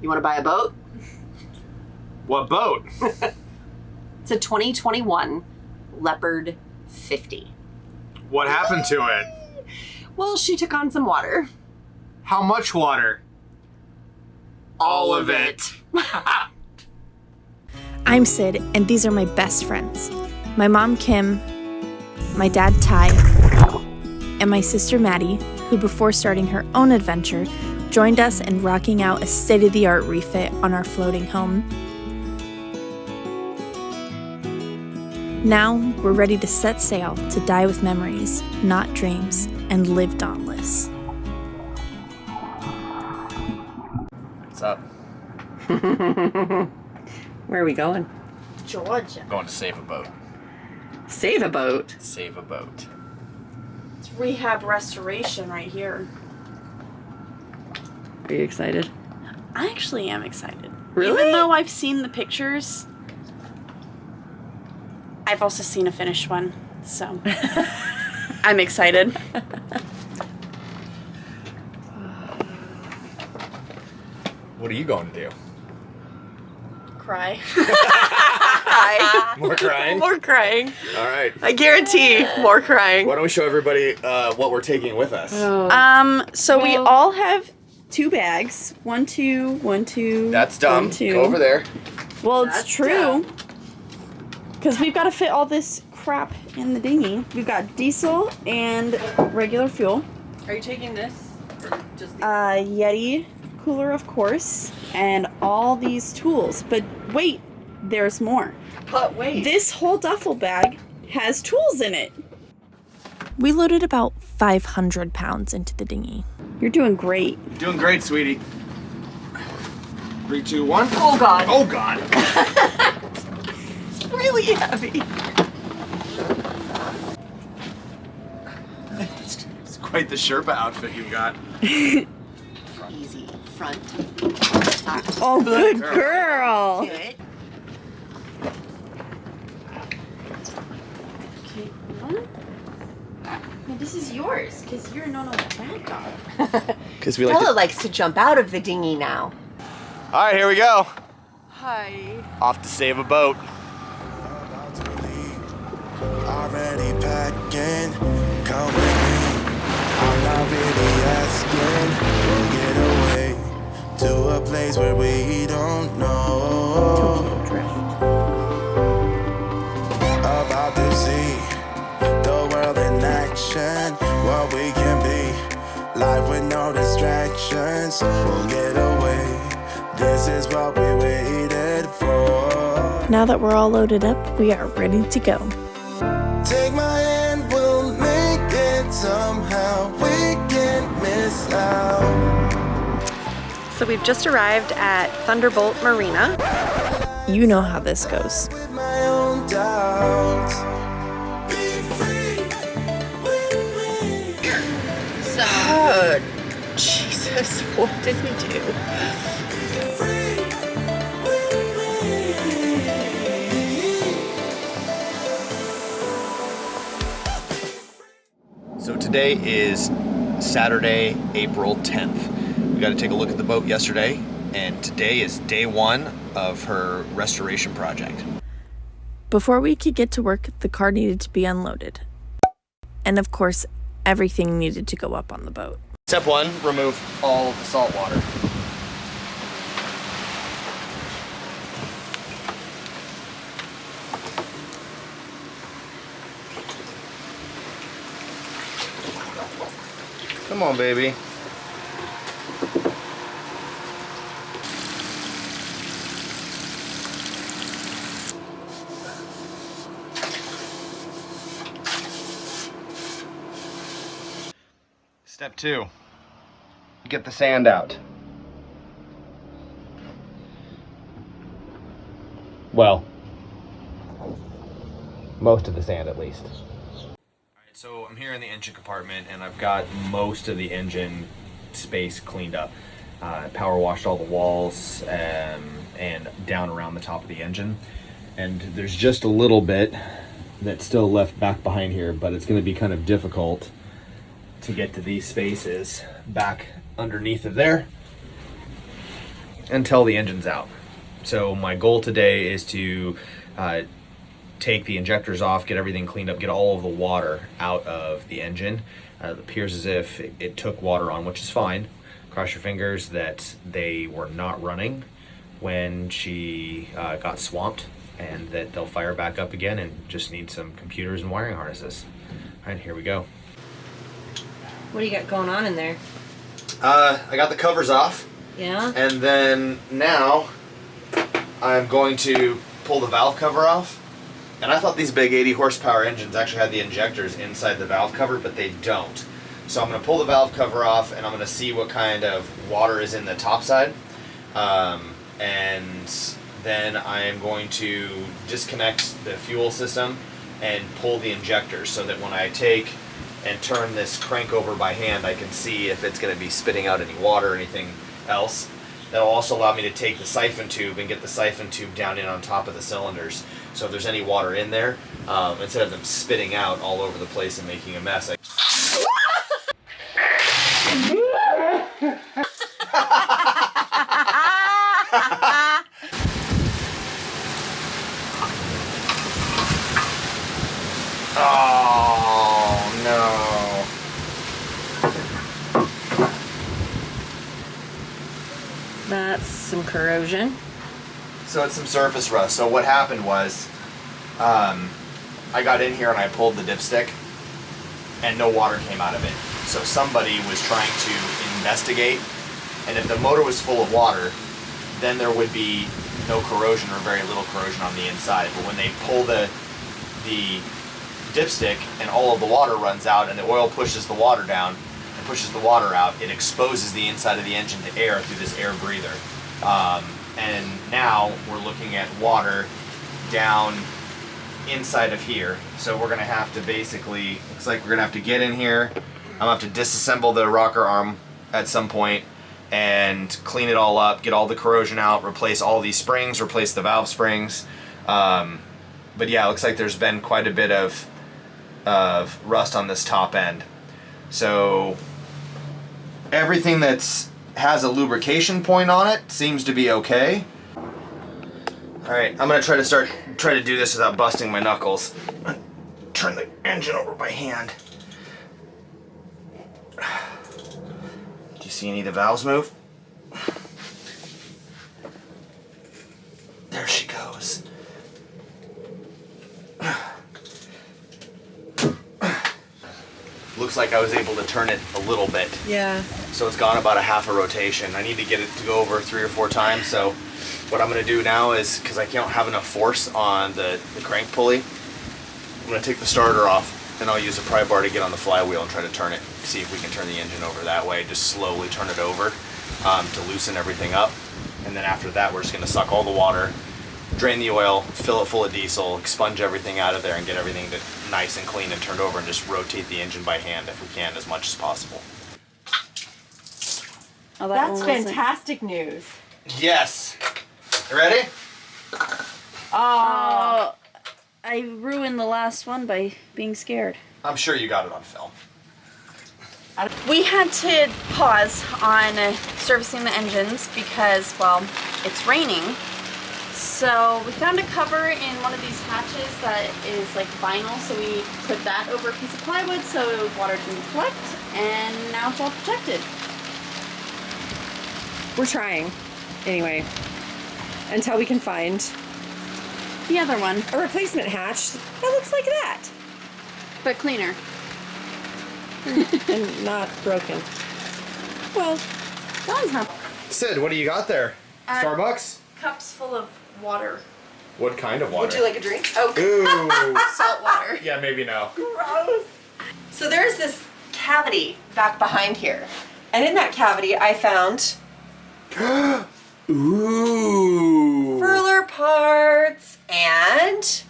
You want to buy a boat? What boat? It's a 2021 Leopard 50. What happened to it? Well, she took on some water. How much water? All of it. I'm Sid, and these are my best friends. My mom, Kim, my dad, Ty, and my sister, Maddie, who before starting her own adventure, joined us in rocking out a state-of-the-art refit on our floating home. Now, we're ready to set sail to die with memories, not dreams, and live dauntless. What's up? Where are we going? Georgia. Going to save a boat. Save a boat. Save a boat. It's rehab restoration right here. Are you excited? I actually am excited. Really? Even though I've seen the pictures, I've also seen a finished one, so I'm excited. What are you going to do? Cry. More crying? More crying. All right. I guarantee more crying. Why don't we show everybody what we're taking with us? So we all have 2 bags. 1, 2, 1, 2. That's dumb. 1, 2. Go over there. Well, it's That's true. Because we've got to fit all this crap in the dinghy. We've got diesel and regular fuel. Are you taking this? Or just Yeti cooler, of course, and all these tools. But wait, there's more. But wait. This whole duffel bag has tools in it. We loaded about 500 pounds into the dinghy. You're doing great. Doing great, sweetie. 3, 2, 1. Oh, God. Oh, God. It's really heavy. It's quite the Sherpa outfit you got. Easy. Front. Back. Oh, good girl. Good. Okay, one. No, this is yours, because you're not a bad dog. Because we like Stella likes to jump out of the dinghy now. All right, here we go. Hi. Off to save a boat. Already packing, come with me. I'm not really asking. We'll get away to a place where we don't know. About to see the world in action, what we can be. Life with no distractions. We'll get away. This is what we waited for. Now that we're all loaded up, we are ready to go. Take my hand, we'll make it somehow. We can't miss out. So we've just arrived at Thunderbolt Marina. You know how this goes. With my own doubts. Be free with me. Oh, Jesus, what did we do? Free with me. So today is Saturday, April 10th. We got to take a look at the boat yesterday, and today is day 1 of her restoration project. Before we could get to work, the car needed to be unloaded. And of course, everything needed to go up on the boat. Step 1, remove all of the salt water. Come on, baby. Step 2, get the sand out. Well, most of the sand at least. Alright, so I'm here in the engine compartment and I've got most of the engine space cleaned up. Power washed all the walls and down around the top of the engine. And there's just a little bit that's still left back behind here, but it's going to be kind of difficult to get to these spaces back underneath of there. until the engine's out. So my goal today is to take the injectors off, get everything cleaned up, get all of the water out of the engine. It appears as if it took water on, which is fine. Cross your fingers that they were not running when she got swamped, and that they'll fire back up again and just need some computers and wiring harnesses. All right, here we go. What do you got going on in there? I got the covers off. Yeah? And then now I'm going to pull the valve cover off. And I thought these big 80 horsepower engines actually had the injectors inside the valve cover, but they don't. So I'm going to pull the valve cover off, and I'm going to see what kind of water is in the top side. And then I am going to disconnect the fuel system and pull the injectors so that when I take and turn this crank over by hand, I can see if it's going to be spitting out any water or anything else. That'll also allow me to take the siphon tube and get the siphon tube down in on top of the cylinders. So if there's any water in there, instead of them spitting out all over the place and making a mess, oh no. That's some corrosion. So it's some surface rust. So what happened was, I got in here and I pulled the dipstick, and no water came out of it. So somebody was trying to investigate, and if the motor was full of water, then there would be no corrosion or very little corrosion on the inside. But when they pull the dipstick and all of the water runs out and the oil pushes the water down and pushes the water out, it exposes the inside of the engine to air through this air breather. And now we're looking at water down inside of here. So we're gonna have to basically, looks like we're gonna have to get in here. I'm gonna have to disassemble the rocker arm at some point and clean it all up, get all the corrosion out, replace all these springs, replace the valve springs. But yeah, it looks like there's been quite a bit of rust on this top end. So everything that's has a lubrication point on it seems to be okay. All right, I'm gonna try to do this without busting my knuckles. Turn the engine over by hand. Do you see any of the valves move? There she goes. Looks like I was able to turn it a little bit. Yeah. So it's gone about a half a rotation. I need to get it to go over 3 or 4 times. So what I'm gonna do now is, because I don't have enough force on the crank pulley, I'm gonna take the starter off and I'll use a pry bar to get on the flywheel and try to turn it, see if we can turn the engine over that way. Just slowly turn it over to loosen everything up. And then after that, we're just gonna suck all the water, drain the oil, fill it full of diesel, expunge everything out of there and get everything nice and clean and turned over, and just rotate the engine by hand if we can as much as possible. Oh, that's fantastic news. Yes. You ready? Oh, I ruined the last one by being scared. I'm sure you got it on film. We had to pause on servicing the engines because, well, it's raining. So we found a cover in one of these hatches that is like vinyl, so we put that over a piece of plywood so water didn't collect, and now it's all protected. We're trying, anyway, until we can find The other one, a replacement hatch that looks like that but cleaner. and not broken. Well, That one's not. Sid, what do you got there? Starbucks? Cups full of water. What kind of water? would you like a drink? Oh, Ooh. Salt water. Yeah, maybe no. gross. So there's this cavity back behind here. And in that cavity, I found Ooh. furler parts and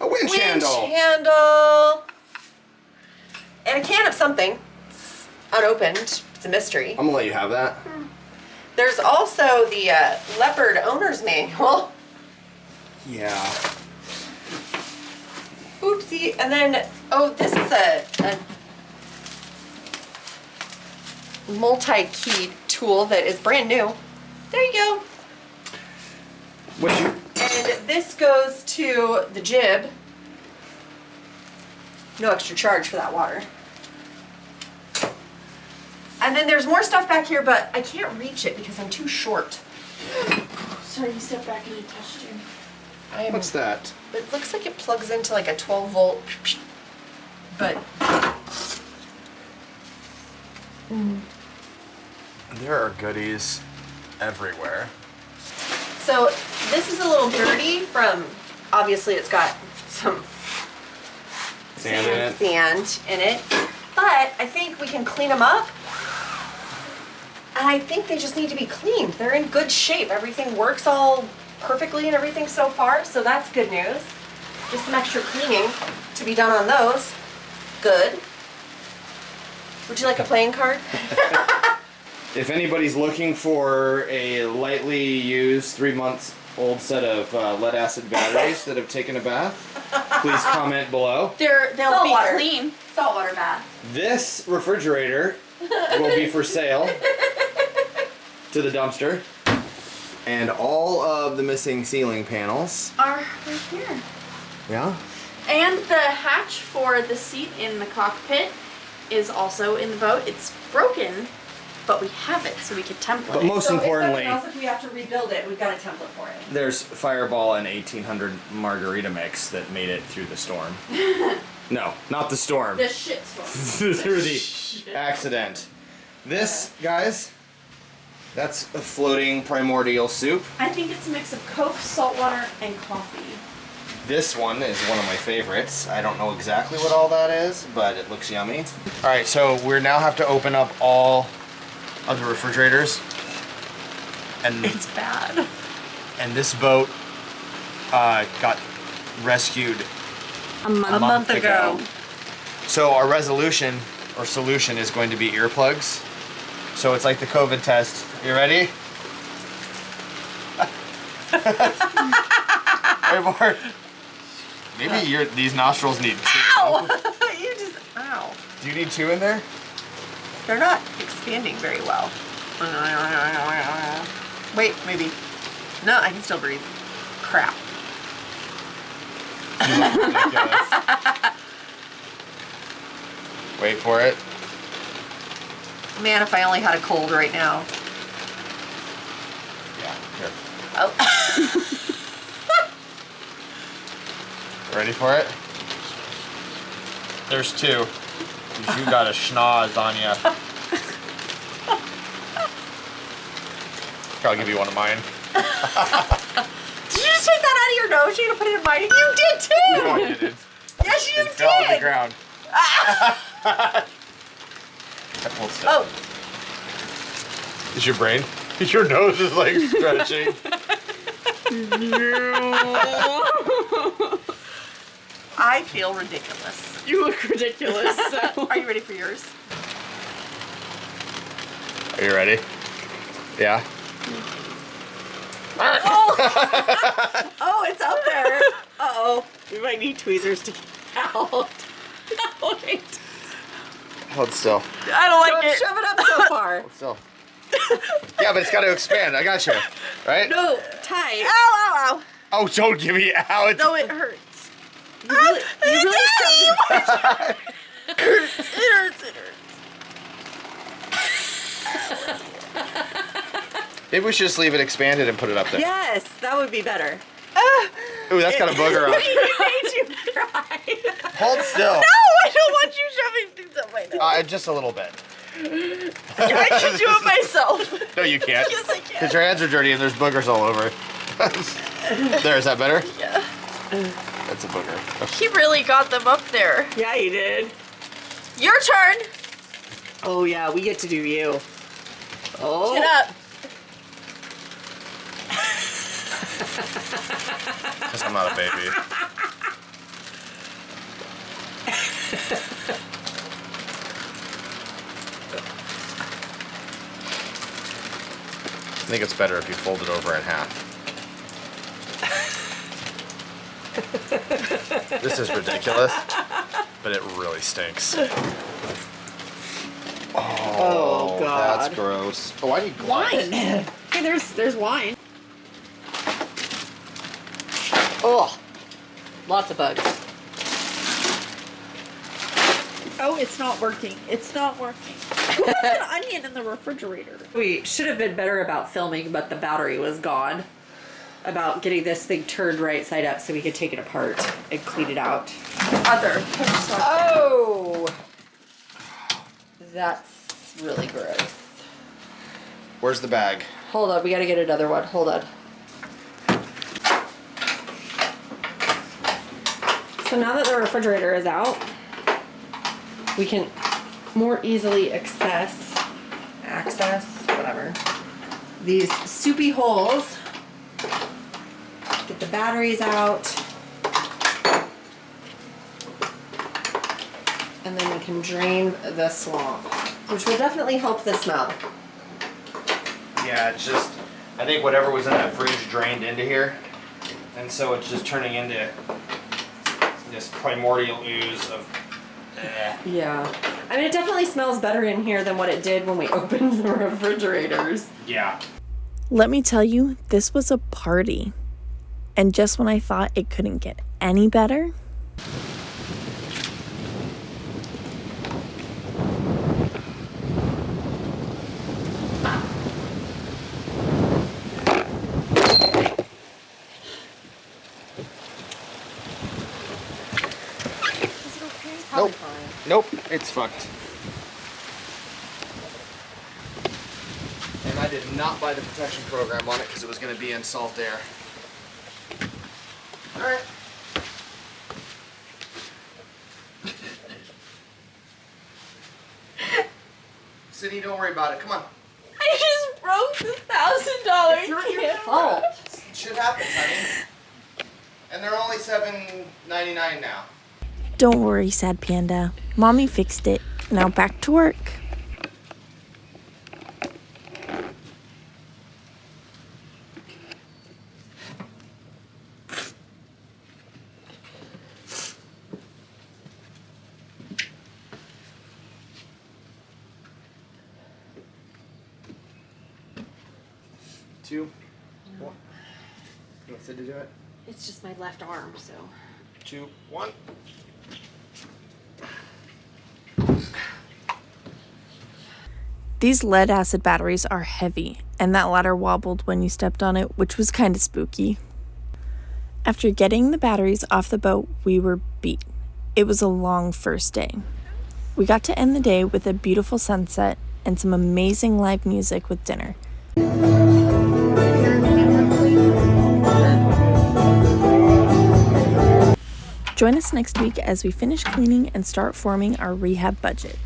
A winch handle. handle and a can of something. It's unopened. It's a mystery. I'm gonna let you have that. There's also the Leopard owner's manual. Yeah. Oopsie. And then, oh, this is a multi-key tool that is brand new. There you go. What you? And this goes to the jib. No extra charge for that water. And then there's more stuff back here, but I can't reach it because I'm too short. Sorry, you stepped back and you touched you. What's that? It looks like it plugs into like a 12 volt, but There are goodies everywhere. so this is a little dirty from, obviously it's got some Sand in it. sand in it, but I think we can clean them up. And I think they just need to be cleaned. They're in good shape. Everything works all perfectly and everything so far, so that's good news. Just some extra cleaning to be done on those. Good. Would you like a playing card? If anybody's looking for a lightly used 3 months old set of lead acid batteries that have taken a bath, please comment below. They'll be Saltwater. clean. Saltwater bath. This refrigerator will be for sale to the dumpster. And all of the missing ceiling panels. Are right here. Yeah? And the hatch for the seat in the cockpit is also in the boat. It's broken, but we have it, so we could template But it. most importantly, If we have to rebuild it, we've got a template for it. there's Fireball and 1800 margarita mix that made it through the storm. No, not the storm. The shit storm. Through the accident. This, guys, that's a floating primordial soup. I think it's a mix of Coke, salt water, and coffee. This one is one of my favorites. I don't know exactly what all that is, but it looks yummy. All right, so we now have to open up all of the refrigerators. And It's bad. and this boat got rescued A month. A month ago. So our resolution or solution is going to be earplugs. So it's like the COVID test. You ready? Hey, Bart. Maybe these nostrils need two. Ow! You just, ow. Do you need two in there? They're not expanding very well. Wait, maybe. No, I can still breathe. Crap. You look ridiculous. Wait for it. Man, if I only had a cold right now. Yeah, here. Oh. Ready for it? There's two. 'Cause you got a schnoz on ya. I'll give you one of mine. Did you just take that out of your nose? You're gonna put it in mine? You did too! No, I didn't. Yes, you It did! fell on the ground. Hold still. Oh, Is your brain? Your nose is like stretching. I feel ridiculous. You look ridiculous. Are you ready for yours? Are you ready? Yeah. Oh, it's up there. Uh-oh. We might need tweezers to get out. No, wait. Hold still. I don't like it. Shove it up so far. Hold still. Yeah, but it's got to expand. I got you. Right? No, tight. Ow, ow, ow. Oh, don't give me out. No, it hurts. You really shoved it. It hurts. Maybe we should just leave it expanded and put it up there. Yes, that would be better. Ooh, that's got a booger on it. It made you cry. Hold still. No, I don't want you shoving things up my nose. Just a little bit. I can do it myself. No, you can't. Yes, I can. Because your hands are dirty and there's boogers all over. There, is that better? Yeah. That's a booger. He really got them up there. Yeah, you did. Your turn. Oh, yeah, we get to do you. Oh. Get up. Because I'm not a baby. I think it's better if you fold it over in half. This is ridiculous, but it really stinks. Oh, God. That's gross. Oh, I need gloves. Why? Hey, there's wine. Oh, lots of bugs. Oh, it's not working. It's not working. Who put an onion in the refrigerator? We should have been better about filming, but the battery was gone. About getting this thing turned right side up so we could take it apart and clean it out. Oh! That's really gross. Where's the bag? Hold on, we gotta get another one. Hold on. So now that the refrigerator is out, we can more easily access, whatever, these soupy holes. Get the batteries out. And then we can drain the swamp, which will definitely help the smell. Yeah, it's just, I think whatever was in that fridge drained into here. And so it's just turning into this primordial ooze of Yeah. I mean, it definitely smells better in here than what it did when we opened the refrigerators. yeah. Let me tell you, this was a party. And just when I thought it couldn't get any better, Nope. Nope, it's fucked. And I did not buy the protection program on it because it was going to be in salt air. Alright. Sydney, don't worry about it. Come on. I just broke the $1,000 It's not your fault. Shit happens, honey. And they're only $7.99 now. don't worry, sad panda. Mommy fixed it. Now back to work. Two. One. You want Sid to do it? It's just my left arm, so. 2, 1. These lead acid batteries are heavy, and that ladder wobbled when you stepped on it, which was kind of spooky. After getting the batteries off the boat, we were beat. It was a long first day. We got to end the day with a beautiful sunset and some amazing live music with dinner. Join us next week as we finish cleaning and start forming our rehab budget.